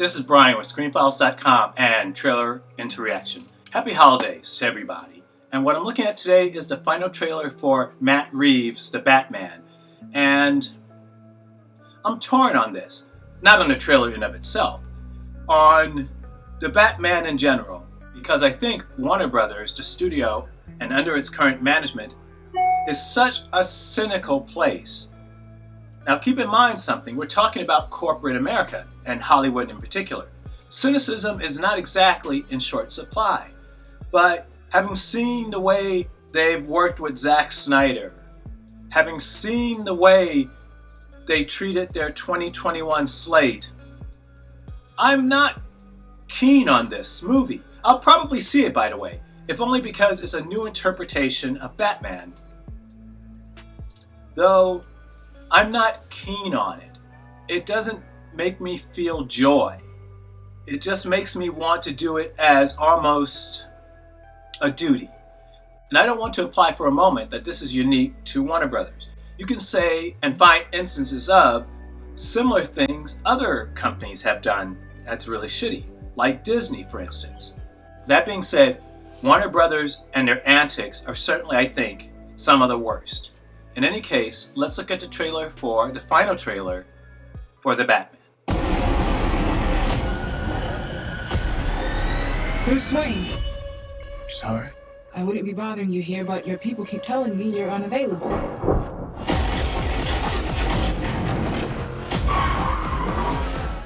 This is Brian with ScreenFiles.com and Trailer Into Reaction. Happy holidays to everybody. And what I'm looking at today is the final trailer for Matt Reeves' The Batman. And I'm torn on this. Not on the trailer in and of itself. On The Batman in general. Because I think Warner Brothers, the studio, and under its current management, is such a cynical place. Now keep in mind something, we're talking about corporate America, and Hollywood in particular. Cynicism is not exactly in short supply, but having seen the way they've worked with Zack Snyder, having seen the way they treated their 2021 slate, I'm not keen on this movie. I'll probably see it, by the way, if only because it's a new interpretation of Batman. Though, I'm not keen on it. It doesn't make me feel joy. It just makes me want to do it as almost a duty. And I don't want to imply for a moment that this is unique to Warner Brothers. You can say and find instances of similar things other companies have done that's really shitty, like Disney, for instance. That being said, Warner Brothers and their antics are certainly, I think, some of the worst. In any case, let's look at the trailer for the final trailer for The Batman. Bruce Wayne. Sorry? I wouldn't be bothering you here, but your people keep telling me you're unavailable.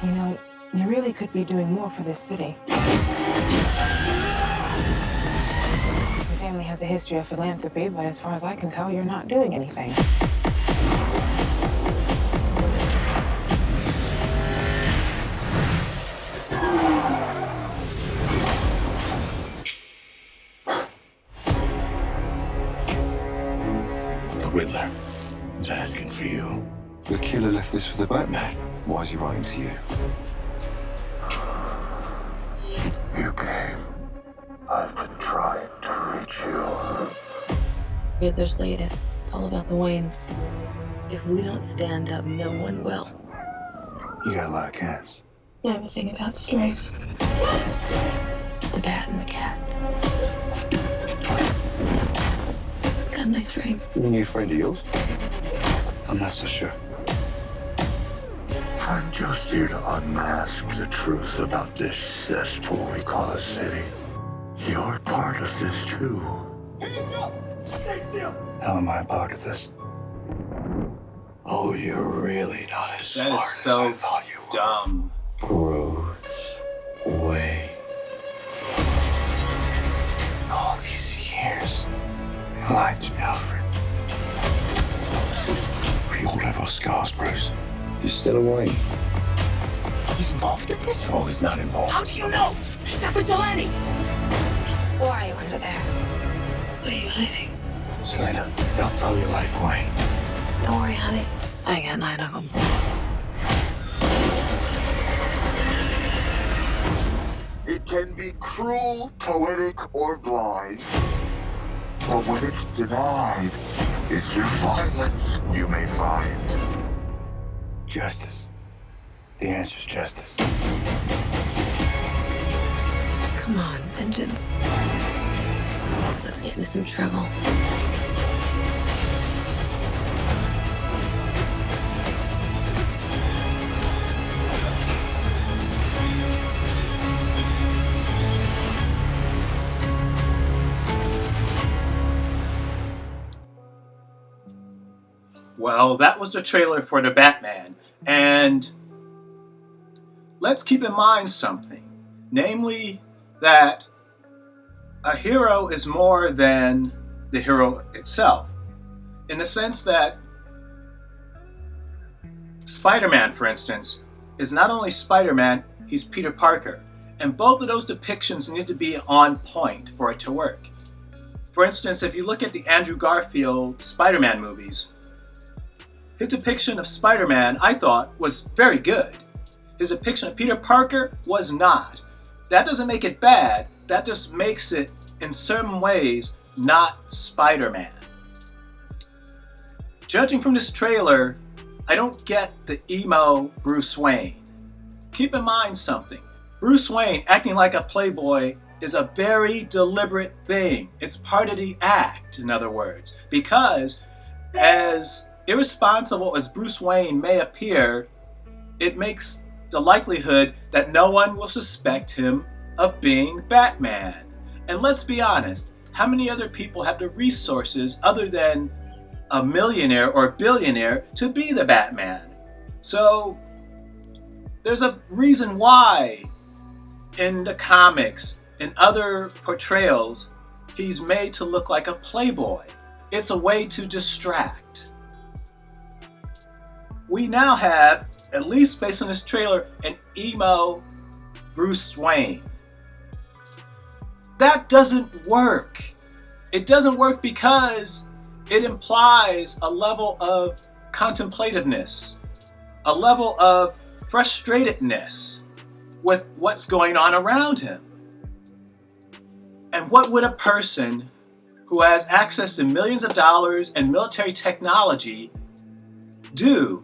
You know, you really could be doing more for this city. Your family has a history of philanthropy, but as far as I can tell, you're not doing anything. The Riddler is asking for you. The killer left this for the Batman. Why is he writing to you? You came. I've been trying to reach you. Riddler's latest. It's all about the Waynes. If we don't stand up, no one will. You got a lot of cats. I have a thing about strays. The bat and the cat. It's got a nice ring. New friend of yours? I'm not so sure. I'm just here to unmask the truth about this cesspool we call a city. You're part of this too. Stay still! How am I a part of this? Oh, you're really not as smart That is so as I thought you were. dumb. Bruce Wayne. All these years, you lied to me, Alfred. We all have our scars, Bruce. You're still away. He's involved in this? No, he's not involved. How do you know? He's a vigilante! Why are you under there? What are you hiding? Selena, they'll throw your life away. Don't worry, honey. I got 9 of them. It can be cruel, poetic, or blind. But when it's denied, it's your violence you may find. Justice. The answer's justice. Come on, vengeance. Let's get into some trouble. Well, that was the trailer for The Batman. And let's keep in mind something. Namely, that a hero is more than the hero itself. In the sense that Spider-Man, for instance, is not only Spider-Man, he's Peter Parker. And both of those depictions need to be on point for it to work. For instance, if you look at the Andrew Garfield Spider-Man movies, his depiction of Spider-Man, I thought, was very good. His depiction of Peter Parker was not. That doesn't make it bad, that just makes it, in certain ways, not Spider-Man. Judging from this trailer, I don't get the emo Bruce Wayne. keep in mind something. Bruce Wayne acting like a playboy is a very deliberate thing. It's part of the act, in other words, because as irresponsible as Bruce Wayne may appear, it makes the likelihood that no one will suspect him of being Batman. And let's be honest, how many other people have the resources other than a millionaire or billionaire to be the Batman? So there's a reason why in the comics and other portrayals he's made to look like a playboy. It's a way to distract. We now have, at least based on this trailer, an emo Bruce Wayne. That doesn't work. It doesn't work because it implies a level of contemplativeness, a level of frustratedness with what's going on around him. And what would a person who has access to millions of dollars and military technology do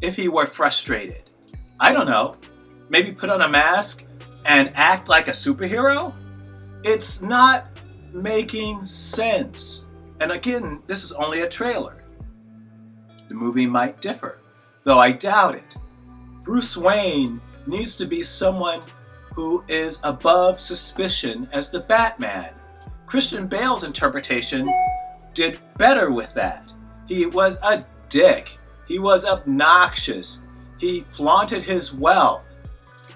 if he were frustrated? I don't know. Maybe put on a mask and act like a superhero? It's not making sense. And again, this is only a trailer. The movie might differ, though I doubt it. Bruce Wayne needs to be someone who is above suspicion as the Batman. Christian Bale's interpretation did better with that. He was a dick. He was obnoxious. He flaunted his wealth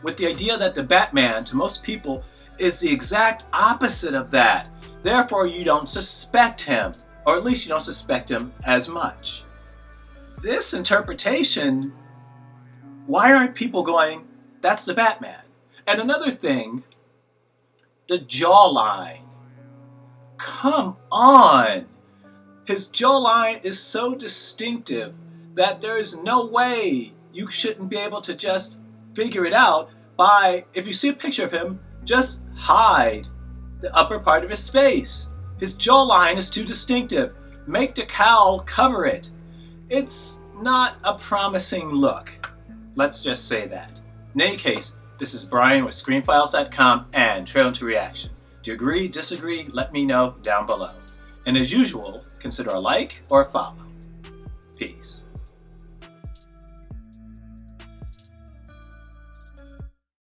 with the idea that the Batman, to most people, is the exact opposite of that. Therefore, you don't suspect him, or at least you don't suspect him as much. This interpretation, why aren't people going, that's the Batman? And another thing, the jawline. Come on! His jawline is so distinctive that there is no way you shouldn't be able to just figure it out by, if you see a picture of him, just hide the upper part of his face. His jawline is too distinctive. Make the cowl cover it. It's not a promising look. Let's just say that. In any case, this is Brian with ScreenFiles.com and Trailer to Reaction. Do you agree, disagree? Let me know down below. And as usual, consider a like or a follow. Peace.